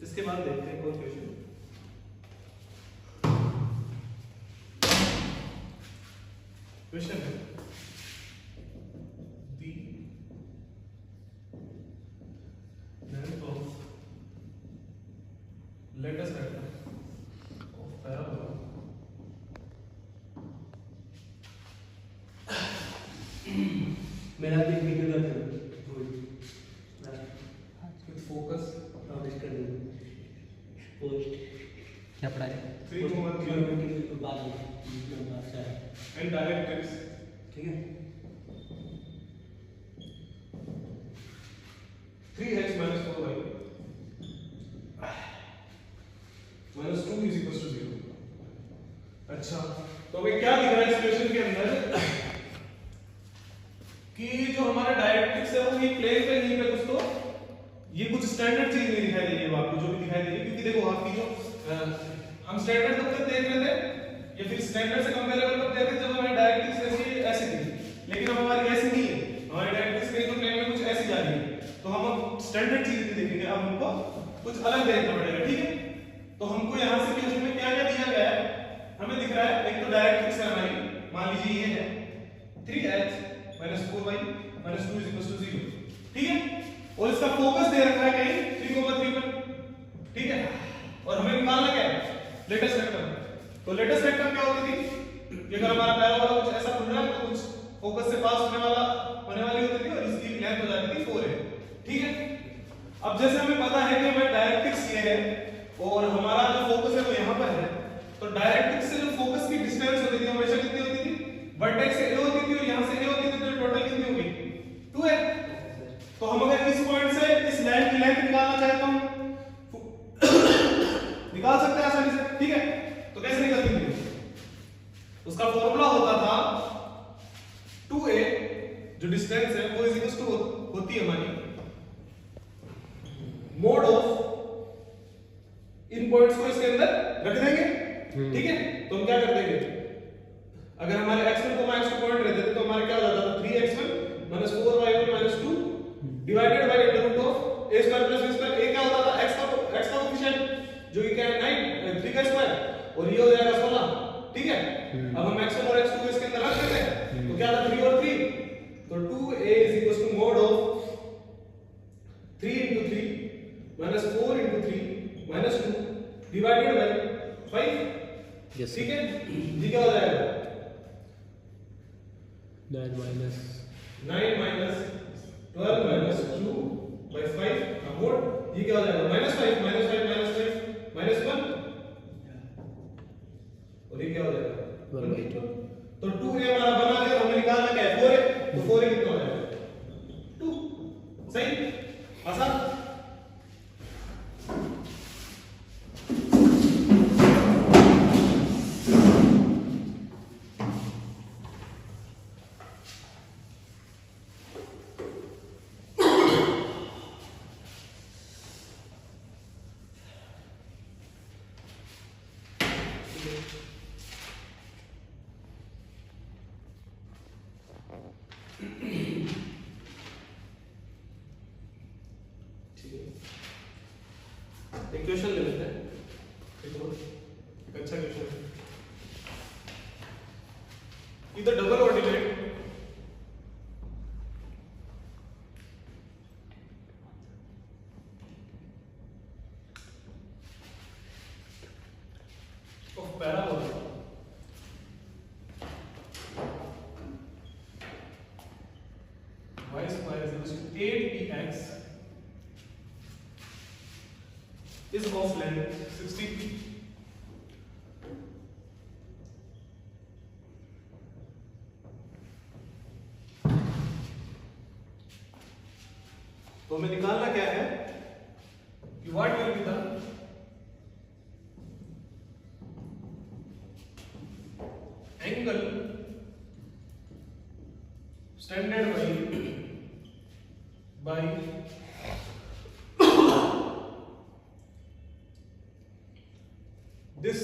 इसके बाद देखते हैं कौन क्वेश्चन। क्वेश्चन है the length of latest vector of parabola मेरा भी वीडियो कर दो with focus पब्लिश कर दो पोस्ट क्या पढ़ाया? 3,3 बाद में and directrix ठीक है 3x minus 4y minus 2 is equals to 0। अच्छा, तो हमें क्या दिख रहा है इस क्वेश्चन के अंदर कि जो हमारा डायरेक्ट्रिक्स है वो ये प्लेन पे नहीं पे कुछ, तो ये कुछ स्टैंडर्ड चीज नहीं दिखाई दे रही है आपको, जो भी दिखाई दे रही है, क्योंकि देखो आपकी जो हम स्टैंडर्ड कब तक देख रहे थे, या फिर स्टैंडर्ड से कंपेरेबल कब देख रहे थे जब हमारी डायरेक्ट्रिक्स ऐसी थी, लेकिन अब हमारी ऐसी नहीं है, हमारी डायरेक्ट्रिक्स कहीं तो प्लेन में कुछ ऐसी जा रही है, तो हम अब स्टैंडर्ड चीज नहीं देखेंगे, अब हमको कुछ अलग देखना पड़ेगा। ठीक है, तो हमको यहाँ से क्वेश्चन में क्या क्या दिया गया है, हमें दिख रहा है एक तो डायरेक्ट्रिक्स है हमारी, मान लीजिए ये है 3x minus 4y minus 2 is equals to 0। ठीक है, और इसका फोकस दे रखा है कहीं 3/3 पर। ठीक है, और हमें निकालना क्या है, लेटेस्ट वेक्टर। तो लेटेस्ट वेक्टर क्या होती थी कि अगर हमारा पैराबोला कुछ ऐसा खुल रहा है तो कुछ फोकस से पास होने वाली होती थी, और इसकी लेंथ हो जाती थी 4a। ठीक है, अब जैसे हमें पता है कि हमारा डायरेक्ट्रिक्स ये है और हमारा जो फोकस है वो यहाँ पर है, तो डायरेक्ट्रिक्स से जो फोकस की डिस्टेंस होती थी हमेशा कितनी होती थी, वर्टेक्स से a होती थी और यहाँ से a होती थी, तो टोटल कितनी होगी 2a। तो हम अगर इस पॉइंट से इस लाइन की लेंथ निकालना चाहे तो हम निकाल सकते हैं आसानी से। ठीक है, तो कैसे निकलती थी, उसका फॉर्मूला होता था 2a जो डिस्टेंस है वो इज इक्वल टू होती है हमारी मोड ऑफ इन पॉइंट्स को इसके अंदर रख देंगे। ठीक है, तो हम क्या कर देंगे, अगर हमारे x1 को x2 पॉइंट रहते थे तो हमारे क्या हो जाता था 3x1 4y1 2 divided bye √ of a square plus b square. a क्या होता था, x का कोएफिशिएंट जो कि क्या है 9 3 का स्क्वायर, और ये हो जाएगा 16। ठीक है, अब हम x1 और x2 को इसके अंदर रख देते हैं, तो क्या था 3 और 3, तो 2a is equal to mod of 3 into 3 minus 4 into 3 minus 2 divided by 5। ठीक है, ये क्या हो जाएगा 9 minus 9 minus 12 minus 2 by 5 का मोड, ये क्या हो जाएगा -5 -5 -5 -1, और ये क्या हो जाएगा 1/2। तो 2a हमारा बना गया, हमें निकालना क्या है 4a, तो 4a कितना हो जाएगा 2। सही, आसान। एक क्वेश्चन ले लेते हैं, एक अच्छा क्वेश्चन है। इधर double ordinate of parabola y square is equal to 8px is of length 60 feet। तो हमें निकालना क्या है कि what will be the angle standard by this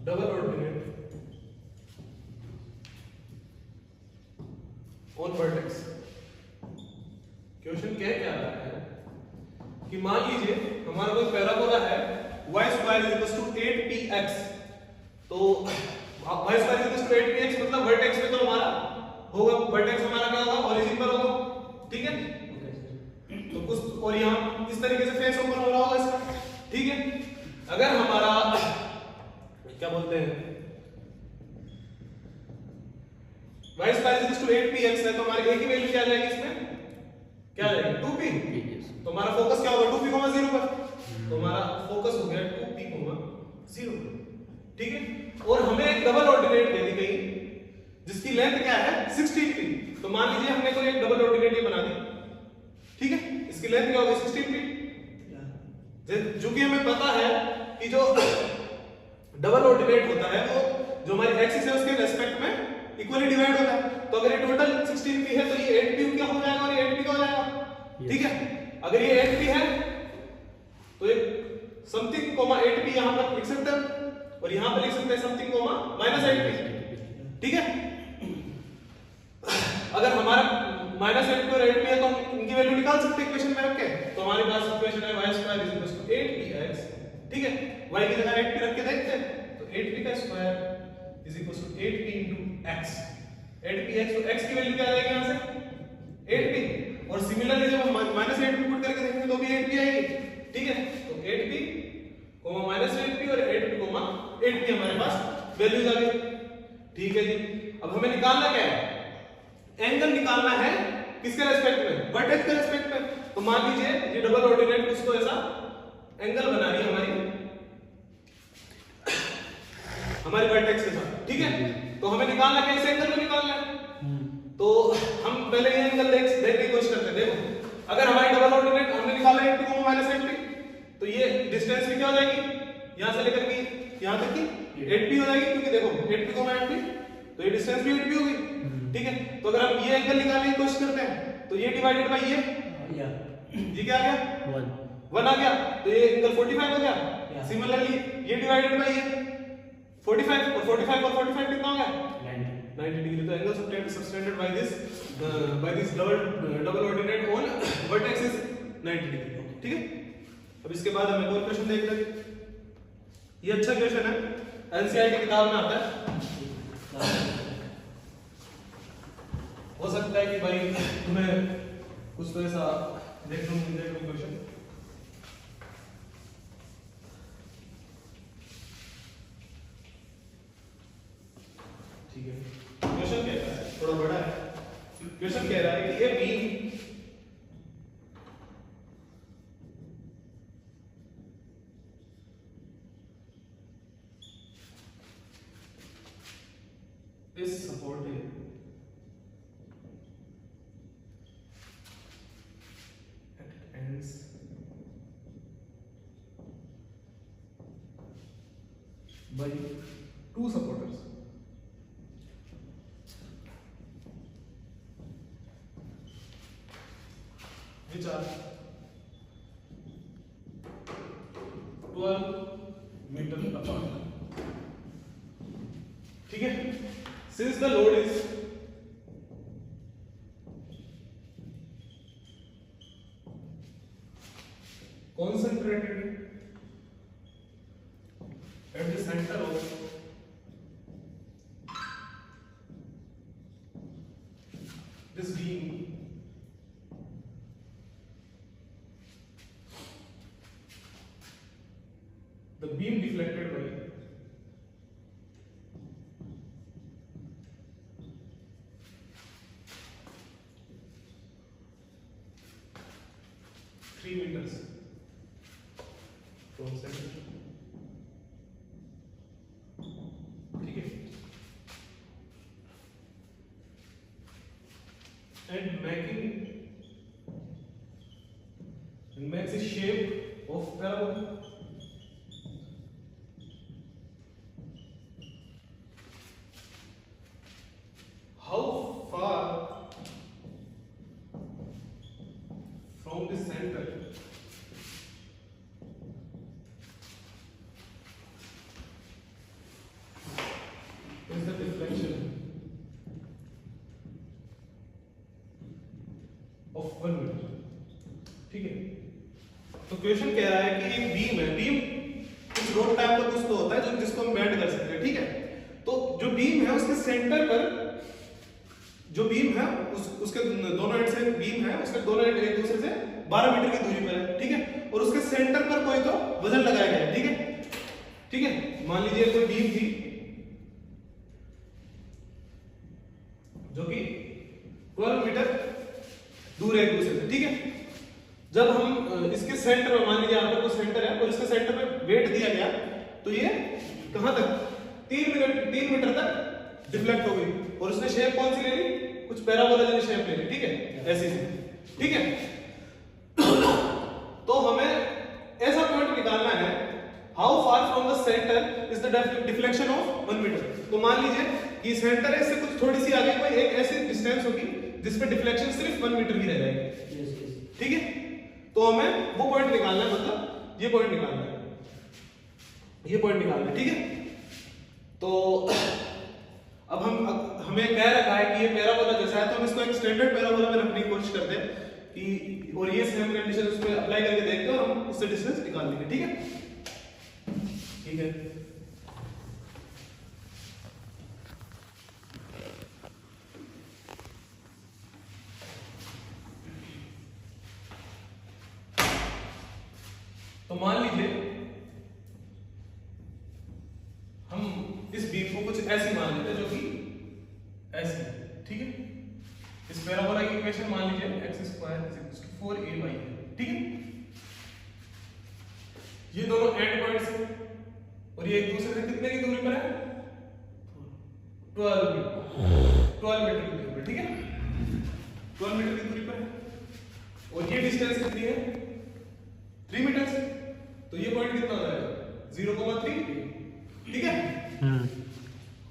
double ordinate on vertex। Question क्या रहा है कि मान लीजिए हमारा कोई पैराबोला है y² = 8px, तो y² = 8px मतलब वर्टेक्स में तो हमारा होगा, वर्टेक्स हमारा क्या होगा, ओरिजिन पर होगा, ठीक है। Okay sir. तो कुछ और यहाँ इस तरीके से फेस ओपन हो रहा होगा इसका, ठीक है। अगर हमारा क्या बोलते हैं y² = 8px है, तो हमारी a की वैल्यू क्या आ जाएगी, इसमें क्या आ जाएगी, 2p। तो हमारा फोकस क्या होगा, 2p, 0 पर, तो हमारा फोकस हो गया 2p, 0, ठीक है। और हमें एक डबल ऑर्डिनेट दे दी गई जिसकी लेंथ क्या है, 16p। तो मान लीजिए हमने कोई एक डबल ऑर्डिनेट ये बना दी, ठीक है, इसकी लेंथ क्या होगी, 16p। जो कि हमें पता है कि जो डबल ऑर्डिनेट होता है वो जो हमारी एक्सिस है उसके रेस्पेक्ट में इक्वली डिवाइड होता है। तो अगर ये टोटल 16p है तो ये 8p क्या हो जाएगा और ये 8p का हो जाएगा, ठीक है। अगर ये 8p है तो ये समथिंग कोमा 8p यहां पर लिख सकते हैं और यहां पर लिख सकते हैं समथिंग कोमा -8p, ठीक है। अगर हमारा -8p और 8p है तो हम इनकी वैल्यू निकाल सकते हैं इक्वेशन में रख के। तो हमारे पास इक्वेशन है y² = 8px, ठीक है। y की जगह 8p रख के देखते हैं, तो 8p का स्क्वायर = 8p × x, 8px, तो x की वैल्यू क्या आ जाएगी यहां से, 8p। और सिमिलरली जब हम -8p पुट करके देखेंगे तो भी 8p आएगी, ठीक है। तो 8p, -8p और 8p हमारे पास वैल्यूज आ गई, ठीक है जी। अब हमें निकालना क्या है, एंगल निकालना है किसके रेस्पेक्ट में, वर्टेक्स के रेस्पेक्ट में। तो मान लीजिए ये डबल ऑर्डिनेट कुछ तो ऐसा एंगल बना रही है हमारी वर्टेक्स के साथ, ठीक है। तो हमें निकालना क्या, इस एंगल को निकालना है। तो हम पहले ये एंगल देखने की कोशिश करते हैं। देखो अगर हमारी डबल ऑर्डिनेट हमने निकाला 8p, -8p, तो ये डिस्टेंस भी क्या हो जाएगी, यहां से लेकर के यहां तक की 8p हो जाएगी, क्योंकि देखो 8p, 8p, तो ये डिस्टेंस भी 8p होगी, ठीक है। तो अगर हम ये एंगल निकालने की कोशिश करते हैं तो ये डिवाइडेड बाय ये क्या आ गया, 1 आ गया, तो ये एंगल 45 हो गया। सिमिलरली ये डिवाइडेड बाय ये 45 और 45 कितना हो गया, 90 डिग्री। तो angle subtended by this double ordinate on vertex is 90 degree, ठीक है। अब इसके बाद हम एक और क्वेश्चन देख लेते हैं। ये अच्छा क्वेश्चन है, एनसीईआरटी किताब में आता है। हो सकता है कि भाई तुम्हें कुछ तो ऐसा देखने को मिल जाए क्वेश्चन। ठीक है, क्वेश्चन क्या है, थोड़ा बड़ा है। क्वेश्चन कह रहा है कि a beam is supported at ends by two supporters, which are 12 meter apart, ठीक है। Since the load is concentrated at the center of this beam, the beam deflected by 3 meters from center, ठीक है। And makes a shape of parabola. How far from the center is the deflection of 1 meter, ठीक है। तो question कह रहा है कि एक बीम है, बीम कुछ रोड टाइप का कुछ तो होता है जो जिसको हम बेंड कर सकते हैं, ठीक है। तो जो बीम है उसके सेंटर पर जो बीम है उसके दोनों एंड से बीम है, उसके दोनों एंड एक दूसरे से 12 मीटर की दूरी पर है, ठीक है। और उसके सेंटर पर कोई तो वजन लगाया गया है, ठीक है, ठीक है। मान लीजिए कोई बीम थी जो कि 12 मीटर दूर है एक दूसरे से, ठीक है। जब हम इसके सेंटर में, मान लीजिए यहां पर कोई सेंटर है और इसके सेंटर में वेट दिया गया, तो ये कहां तक 3 मीटर तक डिफ्लेक्ट हो गई। और उसने शेप कौन सी ले ली, कुछ पैराबोला जैसी शेप ले ली, ठीक है, ऐसी, ठीक है। तो हमें ऐसा पॉइंट निकालना है, how far from the centre is the deflection of 1 metre. तो मान लीजिए कि सेंटर है, इससे कुछ थोड़ी सी आगे कोई एक ऐसी डिस्टेंस होगी जिस पे डिफ्लेक्शन सिर्फ 1 मीटर की रह जाएगी, ठीक है। तो हमें वो पॉइंट निकालना है, मतलब ये पॉइंट निकालना है, ये पॉइंट निकालना है, ठीक है। तो अब हमें कह रखा है कि ये पैराबोला जैसा है, तो हम इसको एक स्टैंडर्ड पैराबोला में रखने की कोशिश करते हैं कि, और ये सेम कंडीशन उस पे अप्लाई करके देखते हैं और हम उससे डिस्टेंस निकाल लेंगे, ठीक है, ठीक है। तो मान लीजिए हम इस बीम को कुछ ऐसी मान लेते हैं जो कि ऐसी, ठीक है। इस पैराबोला की इक्वेशन मान लीजिए x² 4ay है, ठीक है। ये दोनों एंड पॉइंट्स हैं और ये एक दूसरे से कितने की दूरी पर है, 12 मीटर की दूरी पर, ठीक है, 12 मीटर की दूरी पर है। और ये डिस्टेंस कितनी है, 3 मीटर से। तो ये पॉइंट कितना हो जाएगा, 0,3, ठीक है।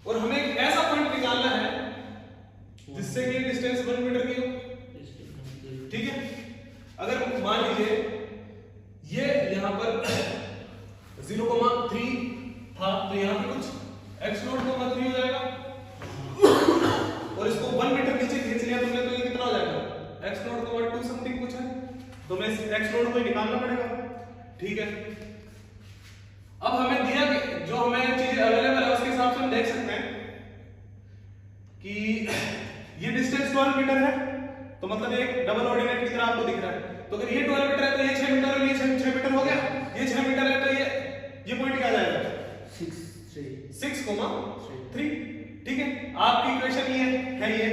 और हमें एक ऐसा पॉइंट निकालना है जिससे कि डिस्टेंस 1 मीटर की हो, ठीक है। अगर मान लीजिए ये यहां पर 0,3 था, तो यहां पे कुछ x0,3 हो जाएगा और इसको 1 मीटर नीचे खींच लिया तुमने, तो ये कितना हो जाएगा, x0,2 समथिंग कुछ है। तो मैं इस x0 को निकालना पड़ेगा, ठीक है। अब हमें दिया कि जो हमें चीजें अवेलेबल है उसके हिसाब से हम देख सकते हैं कि ये डिस्टेंस 12 मीटर है, तो मतलब एक डबल ऑर्डिनेट की तरह आपको दिख रहा है। तो अगर ये 12 मीटर है तो ये 6 मीटर और ये 6 मीटर हो गया। ये 6 मीटर है तो ये पॉइंट क्या आ जाएगा, 6,3, ठीक है। आपकी इक्वेशन ये है ये।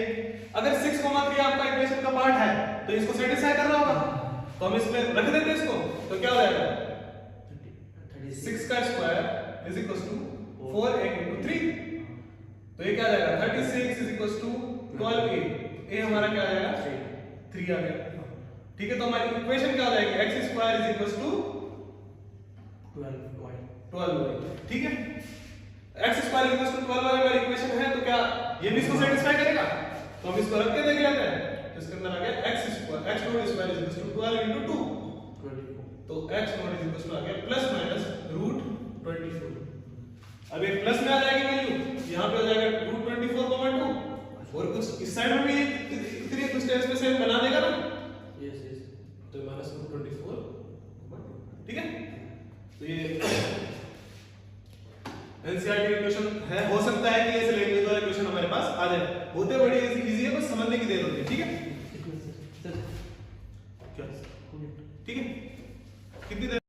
अगर 6,3 आपका इक्वेशन का पार्ट है तो इसको सेटिस्फाई कर रहा होगा, तो हम इसमें रख देते हैं इसको, तो क्या हो जाएगा, 6 का square is equal to 4a into 3। तो ये क्या आ जाएगा, 36 इज इक्वल टू 12a। ये हमारा क्या आ जाएगा, 3 आ गया, ठीक है। तो हमारी इक्वेशन क्या हो जाएगी, x square is equal to 12y, ठीक है। x square is equal to 12y हमारी इक्वेशन है, तो क्या ये भी इसको सेटिस्फाई करेगा, तो हम इसको रख के देख लेते हैं। तो इसके अंदर आ गया x square is equal to 12 into 2, तो x naught is equal to आ गया प्लस माइनस √24। अब ये प्लस में आ जाएगी वैल्यू, यहां पे हो जाएगा √24,2 और कुछ इस साइड में भी इतनी डिस्टेंस में सेम बना देगा ना, यस, तो माइनस √24, ठीक है। तो ये एनसीईआरटी इक्वेशन है, हो सकता है कि ऐसे लैंग्वेज वाला क्वेश्चन हमारे पास आ जाए, होते बड़ी इजी है, बस समझने की देर होती है, ठीक है, ठीक है। कितनी देर